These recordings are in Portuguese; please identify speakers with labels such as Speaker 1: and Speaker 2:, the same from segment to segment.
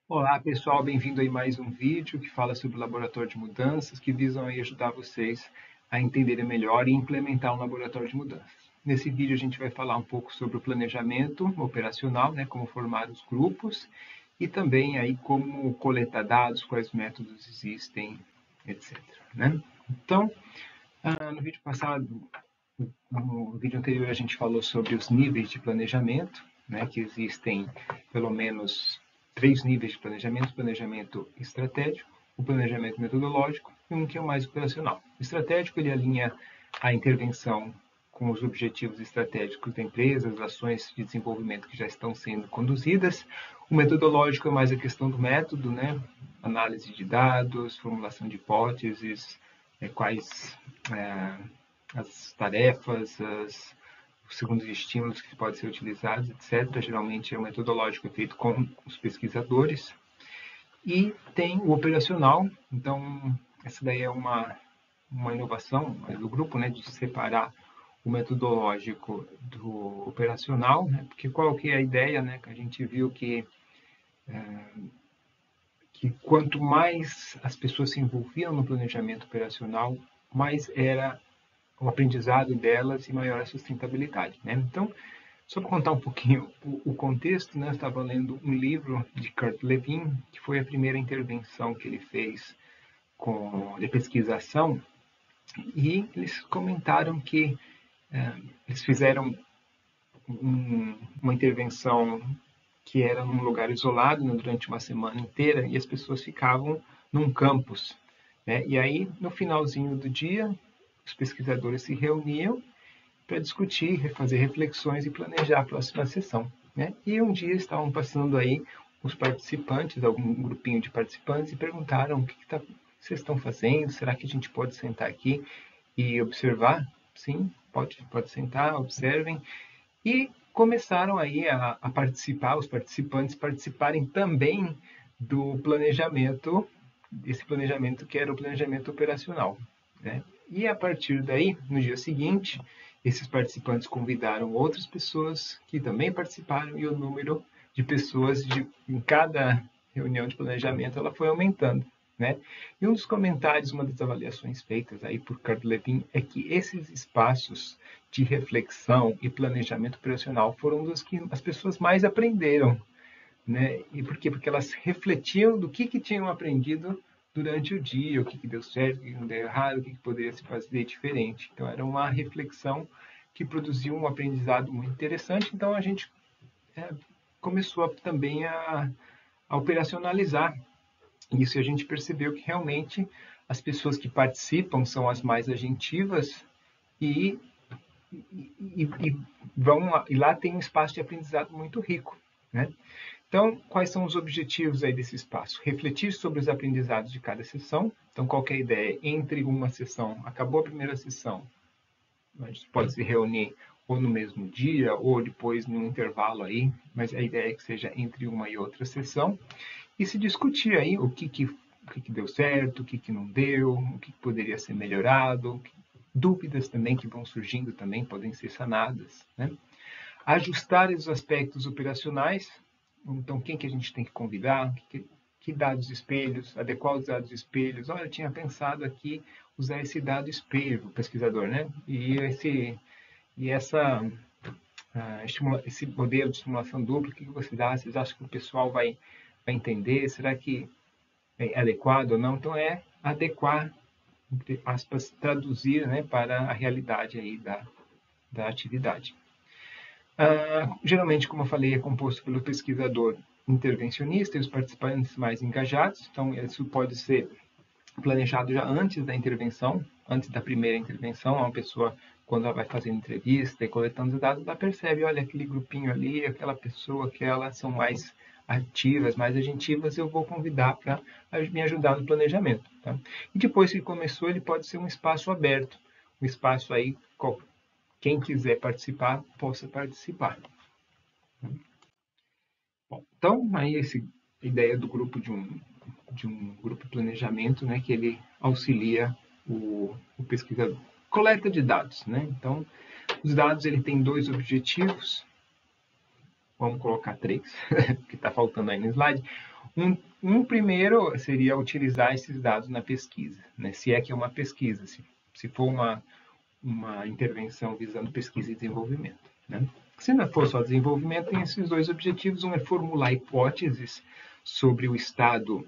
Speaker 1: Olá pessoal, bem-vindo aí mais um vídeo que fala sobre o laboratório de mudanças, que visam aí ajudar vocês a entenderem melhor e implementar um laboratório de mudanças. Nesse vídeo a gente vai falar um pouco sobre o planejamento operacional, né, como formar os grupos e também aí como coletar dados, quais métodos existem, etc. Né? Então, no vídeo passado, no vídeo anterior a gente falou sobre os níveis de planejamento, né, que existem pelo menos 3 níveis de planejamento: o planejamento estratégico, o planejamento metodológico e um que é o mais operacional. O estratégico, ele alinha a intervenção com os objetivos estratégicos da empresa, as ações de desenvolvimento que já estão sendo conduzidas. O metodológico é mais a questão do método, né? Análise de dados, formulação de hipóteses, quais as tarefas, os segundos estímulos que podem ser utilizados, etc. Geralmente é o metodológico feito com os pesquisadores. E tem o operacional, então essa daí é uma inovação do grupo, né, de separar o metodológico do operacional, né, porque qual que é a ideia, né, que a gente viu que quanto mais as pessoas se envolviam no planejamento operacional, mais era o aprendizado delas e maior a sustentabilidade, né? Então, só para contar um pouquinho o contexto, né? Eu estava lendo um livro de Kurt Lewin, que foi a primeira intervenção que ele fez de pesquisação, e eles comentaram que eles fizeram uma intervenção que era num lugar isolado, né, durante uma semana inteira, e as pessoas ficavam num campus, né? E aí, no finalzinho do dia, os pesquisadores se reuniam para discutir, fazer reflexões e planejar a próxima sessão, né? E um dia estavam passando aí os participantes, algum grupinho de participantes, e perguntaram: o que vocês estão fazendo? Será que a gente pode sentar aqui e observar? Sim, pode sentar, observem. E começaram aí a participar, os participantes participarem também do planejamento, desse planejamento que era o planejamento operacional, né? E a partir daí, no dia seguinte, esses participantes convidaram outras pessoas que também participaram, e o número de pessoas em cada reunião de planejamento ela foi aumentando, né? E um dos comentários, uma das avaliações feitas aí por Kurt Lewin é que esses espaços de reflexão e planejamento operacional foram dos que as pessoas mais aprenderam, né? E por quê? Porque elas refletiam do que tinham aprendido durante o dia, o que deu certo, o que não deu errado, o que poderia se fazer diferente. Então, era uma reflexão que produziu um aprendizado muito interessante. Então, a gente é, começou também a operacionalizar isso, e a gente percebeu que realmente as pessoas que participam são as mais agentivas e, e lá tem um espaço de aprendizado muito rico, né? Então, quais são os objetivos aí desse espaço? Refletir sobre os aprendizados de cada sessão. Então, qual é a ideia? Entre uma sessão, acabou a primeira sessão, a gente pode se reunir ou no mesmo dia, ou depois num intervalo aí, mas a ideia é que seja entre uma e outra sessão, e se discutir aí o que deu certo, o que não deu, o que poderia ser melhorado, dúvidas também que vão surgindo também podem ser sanadas, né? Ajustar os aspectos operacionais. Então, quem que a gente tem que convidar? Que dados espelhos? Adequar os dados espelhos. Olha, eu tinha pensado aqui usar esse dado espelho, o pesquisador, né? E esse modelo de estimulação dupla, o que você dá? Vocês acham que o pessoal vai entender? Será que é adequado ou não? Então, é adequar, entre aspas, traduzir, né, para a realidade aí da atividade. Geralmente, como eu falei, é composto pelo pesquisador intervencionista e os participantes mais engajados. Então, isso pode ser planejado já antes da intervenção, antes da primeira intervenção. Uma pessoa, quando ela vai fazendo entrevista e coletando os dados, ela percebe: olha, aquele grupinho ali, aquela pessoa, que elas são mais ativas, mais agentivas, eu vou convidar para me ajudar no planejamento. Tá? E depois que começou, ele pode ser um espaço aberto, um espaço aí, quem quiser participar, possa participar. Bom, então, aí essa ideia do grupo de um grupo de planejamento, né, que ele auxilia o pesquisador. Coleta de dados, né? Então, os dados ele tem 2 objetivos, vamos colocar 3, que está faltando aí no slide. Um primeiro seria utilizar esses dados na pesquisa, né? Se é que é uma pesquisa, se for uma intervenção visando pesquisa e desenvolvimento, né? Se não for só desenvolvimento, tem esses dois objetivos. Um é formular hipóteses sobre o estado,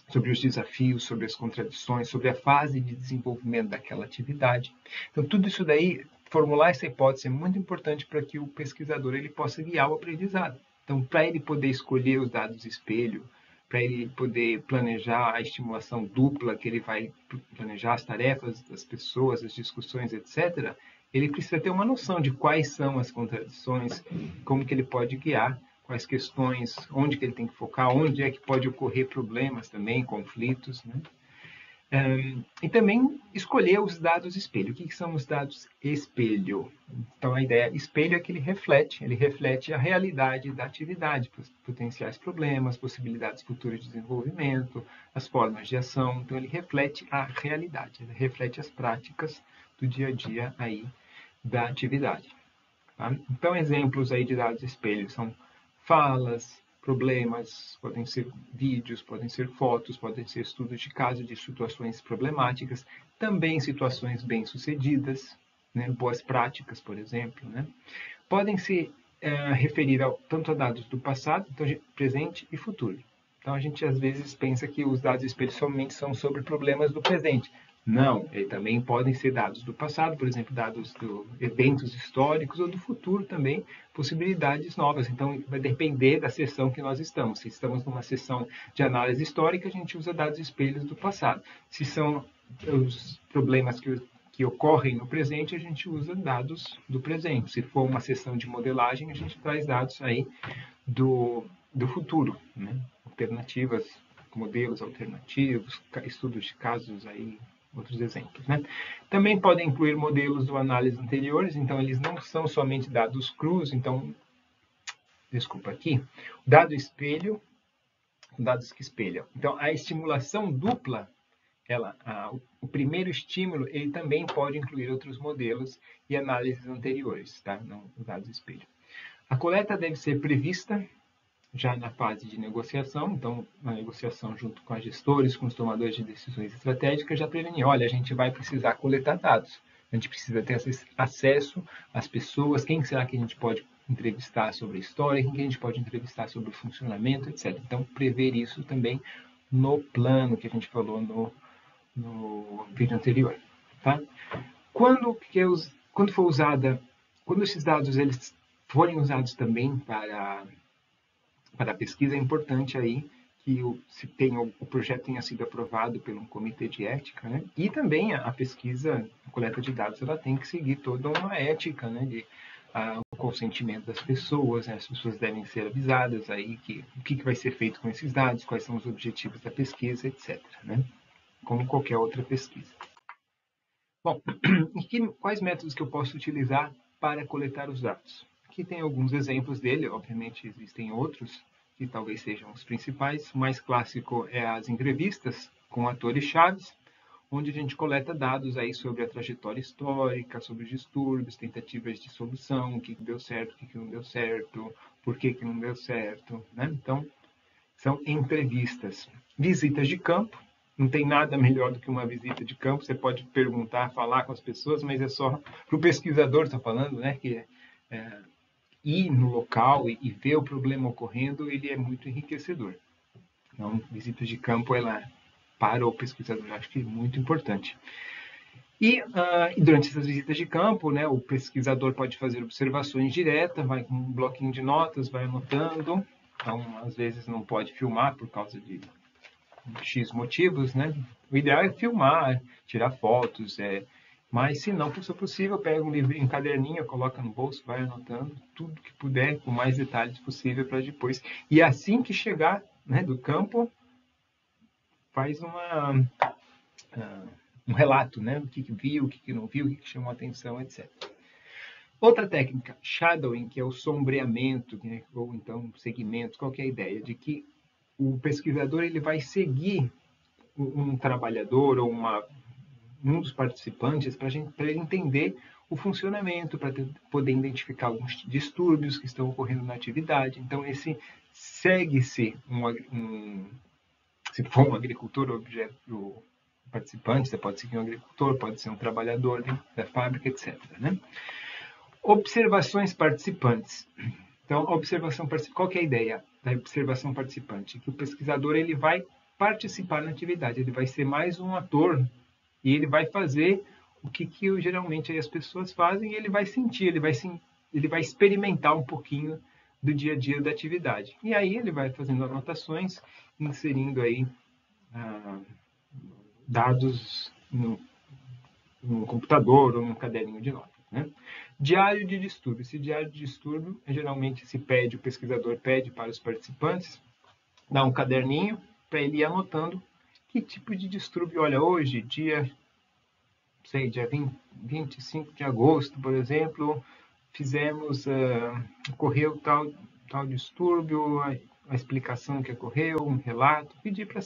Speaker 1: sobre os desafios, sobre as contradições, sobre a fase de desenvolvimento daquela atividade. Então, tudo isso daí, formular essa hipótese é muito importante para que o pesquisador ele possa guiar o aprendizado. Então, para ele poder escolher os dados espelho, para ele poder planejar a estimulação dupla, que ele vai planejar as tarefas das pessoas, as discussões, etc., ele precisa ter uma noção de quais são as contradições, como que ele pode guiar, quais questões, onde que ele tem que focar, onde é que pode ocorrer problemas também, conflitos, né? E também escolher os dados espelho. O que são os dados espelho? Então, a ideia espelho é que ele reflete a realidade da atividade, potenciais problemas, possibilidades futuras de desenvolvimento, as formas de ação. Então, ele reflete a realidade, ele reflete as práticas do dia a dia aí da atividade. Tá? Então, exemplos aí de dados espelho são falas, problemas, podem ser vídeos, podem ser fotos, podem ser estudos de caso de situações problemáticas, também situações bem-sucedidas, né? Boas práticas, por exemplo. Né? Podem se referir tanto a dados do passado, então, presente e futuro. Então, a gente às vezes pensa que os dados espelhos somente são sobre problemas do presente. Não, também podem ser dados do passado, por exemplo, dados de eventos históricos, ou do futuro também, possibilidades novas. Então, vai depender da sessão que nós estamos. Se estamos numa sessão de análise histórica, a gente usa dados espelhos do passado. Se são os problemas que ocorrem no presente, a gente usa dados do presente. Se for uma sessão de modelagem, a gente traz dados aí do futuro, né? Alternativas, modelos alternativos, estudos de casos aí, outros exemplos, né? Também podem incluir modelos do análise anteriores, então eles não são somente dados crus, então, desculpa aqui, dado espelho, dados que espelham. Então, a estimulação dupla, o primeiro estímulo, ele também pode incluir outros modelos e análises anteriores, tá? Não os dados espelho. A coleta deve ser prevista já na fase de negociação, então, na negociação junto com os gestores, com os tomadores de decisões estratégicas, já prevenir, olha, a gente vai precisar coletar dados, a gente precisa ter acesso às pessoas, quem será que a gente pode entrevistar sobre a história, quem que a gente pode entrevistar sobre o funcionamento, etc. Então, prever isso também no plano que a gente falou no vídeo anterior, tá? Quando esses dados eles forem usados também para a pesquisa, é importante aí que o projeto tenha sido aprovado por um comitê de ética, né? E também a pesquisa, a coleta de dados, ela tem que seguir toda uma ética, né? O consentimento das pessoas, né? As pessoas devem ser avisadas aí o que vai ser feito com esses dados, quais são os objetivos da pesquisa, etc., né? Como qualquer outra pesquisa. Bom, quais métodos que eu posso utilizar para coletar os dados? Aqui tem alguns exemplos dele, obviamente existem outros, que talvez sejam os principais. O mais clássico é as entrevistas com atores chaves, onde a gente coleta dados aí sobre a trajetória histórica, sobre os distúrbios, tentativas de solução, o que deu certo, o que não deu certo, por que não deu certo, né? Então, são entrevistas. Visitas de campo, não tem nada melhor do que uma visita de campo, você pode perguntar, falar com as pessoas, mas é só para o pesquisador, estou falando, né, que ir no local e ver o problema ocorrendo, ele é muito enriquecedor. Então, visitas de campo, ela para o pesquisador, acho que é muito importante. E durante essas visitas de campo, né, o pesquisador pode fazer observações diretas, vai com um bloquinho de notas, vai anotando. Então, às vezes não pode filmar por causa de X motivos, né? O ideal é filmar, tirar fotos, mas se não for possível, pega um livrinho, um caderninho, coloca no bolso, vai anotando tudo que puder, com mais detalhes possível para depois. E assim que chegar, né, do campo, faz um relato, né? O que viu, o que não viu, o que chamou a atenção, etc. Outra técnica, shadowing, que é o sombreamento, né, ou então segmento. Qual que é a ideia? De que o pesquisador ele vai seguir um trabalhador ou um dos participantes para ele entender o funcionamento, para poder identificar alguns distúrbios que estão ocorrendo na atividade. Então, esse segue-se se for um agricultor, o participante, você pode seguir um agricultor, pode ser um trabalhador da fábrica, etc. Né? Observações participantes. Então, qual que é a ideia da observação participante? Que o pesquisador ele vai participar na atividade, ele vai ser mais um ator e ele vai fazer o que geralmente as pessoas fazem e ele vai sentir, ele vai experimentar um pouquinho do dia a dia da atividade. E aí ele vai fazendo anotações, inserindo aí dados no computador ou num caderninho de notas. Né? Diário de distúrbio. Esse diário de distúrbio, geralmente o pesquisador pede para os participantes dar um caderninho para ele ir anotando que tipo de distúrbio. Olha, hoje, dia 25 de agosto, por exemplo, ocorreu tal distúrbio, a explicação que ocorreu, um relato, pedir para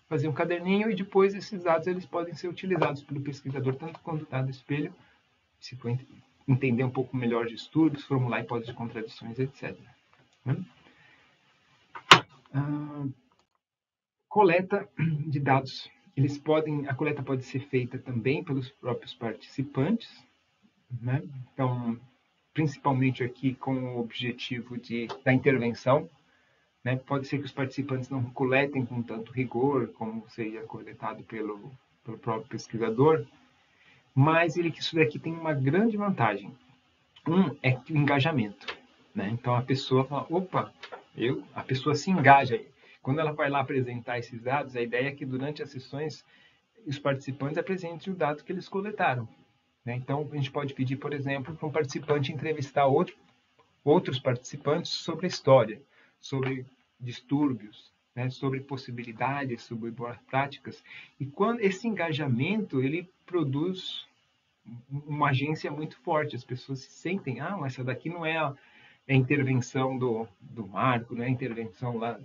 Speaker 1: fazer um caderninho e depois esses dados eles podem ser utilizados pelo pesquisador tanto quanto dado espelho, se for entender um pouco melhor de distúrbios, formular hipóteses de contradições, etc. Coleta de dados. A coleta pode ser feita também pelos próprios participantes, né? Então, principalmente aqui com o objetivo da intervenção, né? Pode ser que os participantes não coletem com tanto rigor como seria coletado pelo próprio pesquisador, mas isso daqui tem uma grande vantagem. É o engajamento, né? Então a pessoa fala, opa, a pessoa se engaja. Quando ela vai lá apresentar esses dados, a ideia é que durante as sessões os participantes apresentem o dado que eles coletaram. Né? Então a gente pode pedir, por exemplo, para um participante entrevistar outros participantes sobre a história, sobre distúrbios, né? Sobre possibilidades, sobre boas práticas. E quando esse engajamento ele produz uma agência muito forte, as pessoas se sentem, essa daqui não é a intervenção do Marco, não é a intervenção lá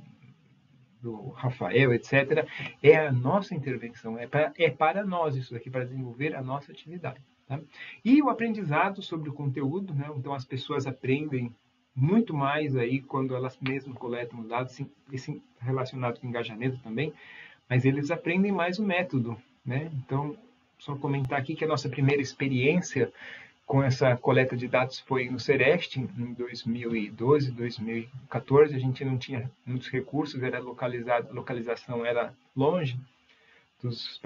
Speaker 1: do Rafael, etc. É a nossa intervenção, é para nós isso daqui, para desenvolver a nossa atividade. Tá? E o aprendizado sobre o conteúdo, né? Então as pessoas aprendem muito mais aí quando elas mesmas coletam os dados, esse relacionado com engajamento também, mas eles aprendem mais o método, né? Então, só comentar aqui que a nossa primeira experiência com essa coleta de dados foi no Sereste, em 2012, 2014. A gente não tinha muitos recursos, a localização era longe dos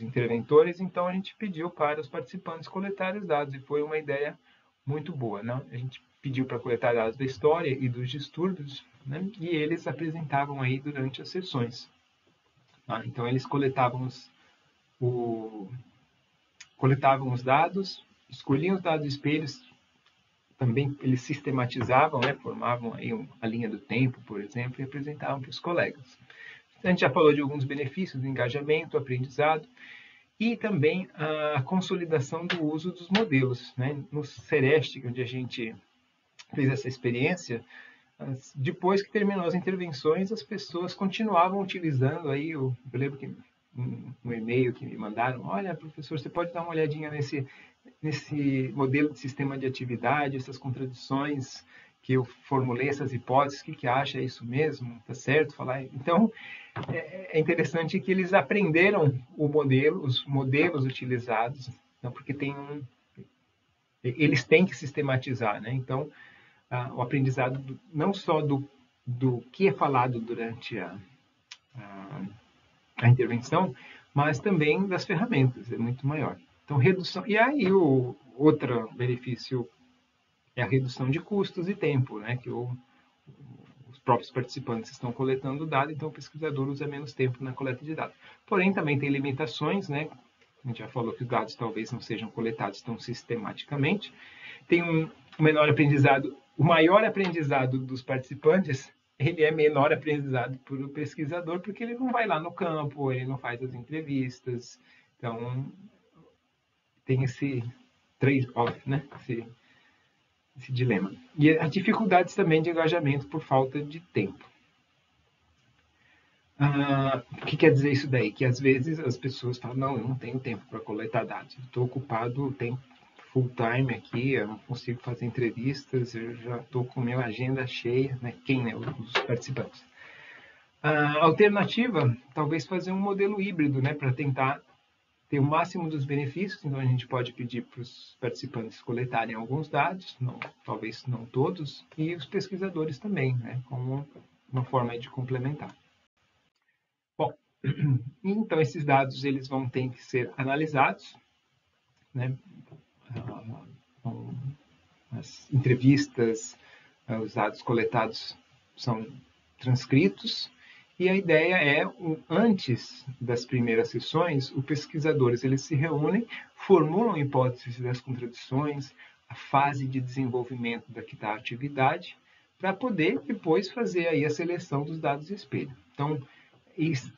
Speaker 1: interventores, então a gente pediu para os participantes coletarem os dados, e foi uma ideia muito boa. Né? A gente pediu para coletar dados da história e dos distúrbios, né? E eles apresentavam aí durante as sessões. Tá? Então eles coletavam os dados, escolhiam os dados espelhos, também eles sistematizavam, né, formavam aí a linha do tempo, por exemplo, e apresentavam para os colegas. A gente já falou de alguns benefícios do engajamento, aprendizado, e também a consolidação do uso dos modelos. Né? No Sereste, onde a gente fez essa experiência, depois que terminou as intervenções, as pessoas continuavam utilizando aí, eu lembro que um e-mail que me mandaram, olha, professor, você pode dar uma olhadinha nesse modelo de sistema de atividade, essas contradições que eu formulei, essas hipóteses, o que acha? É isso mesmo? Tá certo? Falar. Então, é interessante que eles aprenderam os modelos utilizados, então, porque eles têm que sistematizar, né? Então, o aprendizado não só do que é falado durante a intervenção, mas também das ferramentas, é muito maior. Então, redução. E aí, outro benefício é a redução de custos e tempo, né? Que os próprios participantes estão coletando dados, então o pesquisador usa menos tempo na coleta de dados. Porém, também tem limitações, né? A gente já falou que os dados talvez não sejam coletados tão sistematicamente. Tem um menor aprendizado, o maior aprendizado dos participantes, ele é menor aprendizado para o pesquisador, porque ele não vai lá no campo, ele não faz as entrevistas. Então, tem esse trade-off, né? Esse dilema. E as dificuldades também de engajamento por falta de tempo. O que quer dizer isso daí? Que às vezes as pessoas falam, não, eu não tenho tempo para coletar dados, estou ocupado o tempo full time aqui, eu não consigo fazer entrevistas, eu já estou com minha agenda cheia, né? Os participantes. A alternativa, talvez fazer um modelo híbrido, né? Para tentar ter o máximo dos benefícios. Então, a gente pode pedir para os participantes coletarem alguns dados, talvez não todos, e os pesquisadores também, né? Como uma forma de complementar. Bom, então esses dados eles vão ter que ser analisados, né? As entrevistas, os dados coletados são transcritos, e a ideia é, antes das primeiras sessões, os pesquisadores eles se reúnem, formulam hipóteses das contradições, a fase de desenvolvimento da atividade, para poder depois fazer aí a seleção dos dados de espelho. Então,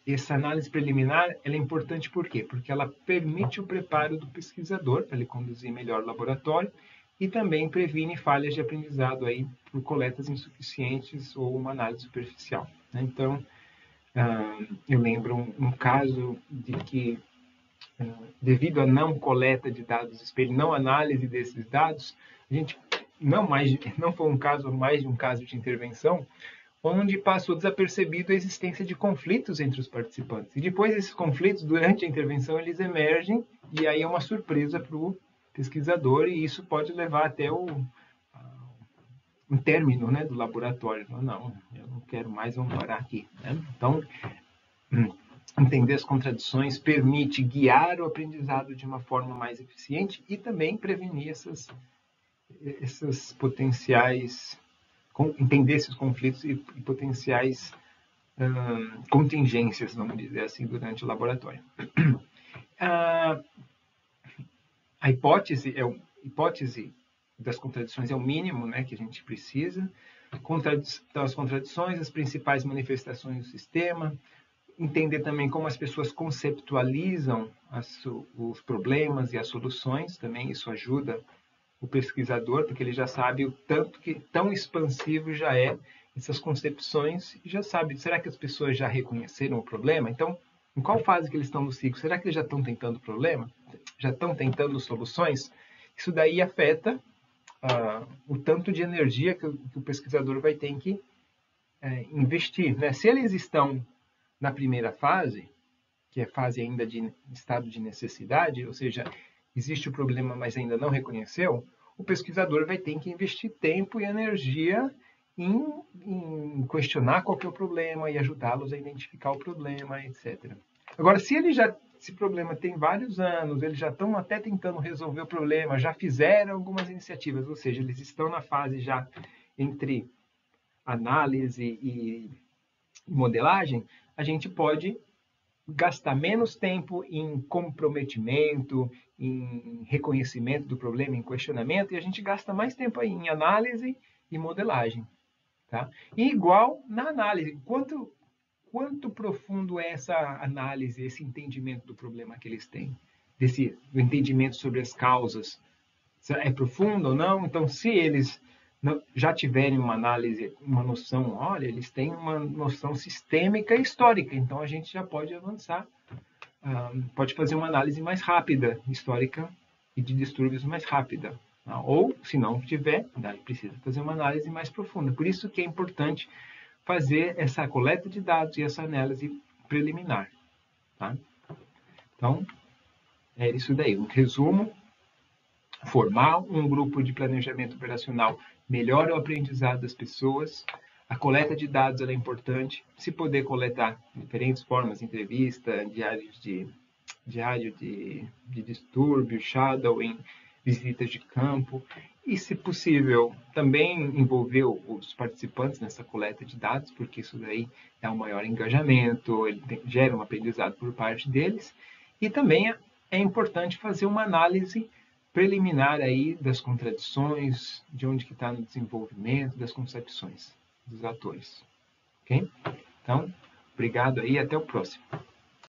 Speaker 1: essa análise preliminar ela é importante por quê? Porque ela permite o preparo do pesquisador para ele conduzir melhor o laboratório e também previne falhas de aprendizado aí por coletas insuficientes ou uma análise superficial, né? Então, eu lembro um caso de que, devido à não coleta de dados de espelho, não análise desses dados, a gente não foi mais de um caso de intervenção, onde passou desapercebido a existência de conflitos entre os participantes. E depois esses conflitos, durante a intervenção, eles emergem, e aí é uma surpresa para o pesquisador, e isso pode levar até um término, né, do laboratório. Não, eu não quero mais, vamos parar aqui, né? Então, entender as contradições permite guiar o aprendizado de uma forma mais eficiente e também prevenir essas potenciais, entender esses conflitos e potenciais contingências, vamos dizer assim, durante o laboratório. A hipótese das contradições é o mínimo, né, que a gente precisa. Então, as contradições, as principais manifestações do sistema, entender também como as pessoas conceptualizam os problemas e as soluções, também isso ajuda o pesquisador, porque ele já sabe o tanto que tão expansivo já é essas concepções e já sabe, será que as pessoas já reconheceram o problema? Então, em qual fase que eles estão no ciclo? Será que eles já estão tentando o problema? Já estão tentando soluções? Isso daí afeta o tanto de energia que o pesquisador vai ter que investir, né? Se eles estão na primeira fase, que é fase ainda de estado de necessidade, ou seja, existe o problema, mas ainda não reconheceu, o pesquisador vai ter que investir tempo e energia em questionar qual que é o problema e ajudá-los a identificar o problema, etc. Agora, se esse problema tem vários anos, eles já estão até tentando resolver o problema, já fizeram algumas iniciativas, ou seja, eles estão na fase já entre análise e modelagem, a gente pode gastar menos tempo em comprometimento, em reconhecimento do problema, em questionamento, e a gente gasta mais tempo aí em análise e modelagem. Tá? E igual na análise, quanto profundo é essa análise, esse entendimento do problema que eles têm, do entendimento sobre as causas, é profundo ou não? Então, se eles já tiverem uma análise, uma noção, olha, eles têm uma noção sistêmica e histórica, então a gente já pode avançar, pode fazer uma análise mais rápida, histórica e de distúrbios mais rápida. Ou, se não tiver, daí precisa fazer uma análise mais profunda. Por isso que é importante fazer essa coleta de dados e essa análise preliminar. Tá? Então, é isso daí. Um resumo: formar um grupo de planejamento operacional melhora o aprendizado das pessoas. A coleta de dados é importante. Se poder coletar diferentes formas, entrevista, diário de distúrbio, shadowing, visitas de campo. E, se possível, também envolver os participantes nessa coleta de dados, porque isso daí dá um maior engajamento, gera um aprendizado por parte deles. E também é importante fazer uma análise preliminar aí das contradições, de onde que está no desenvolvimento, das concepções dos atores. Ok? Então, obrigado aí, até o próximo.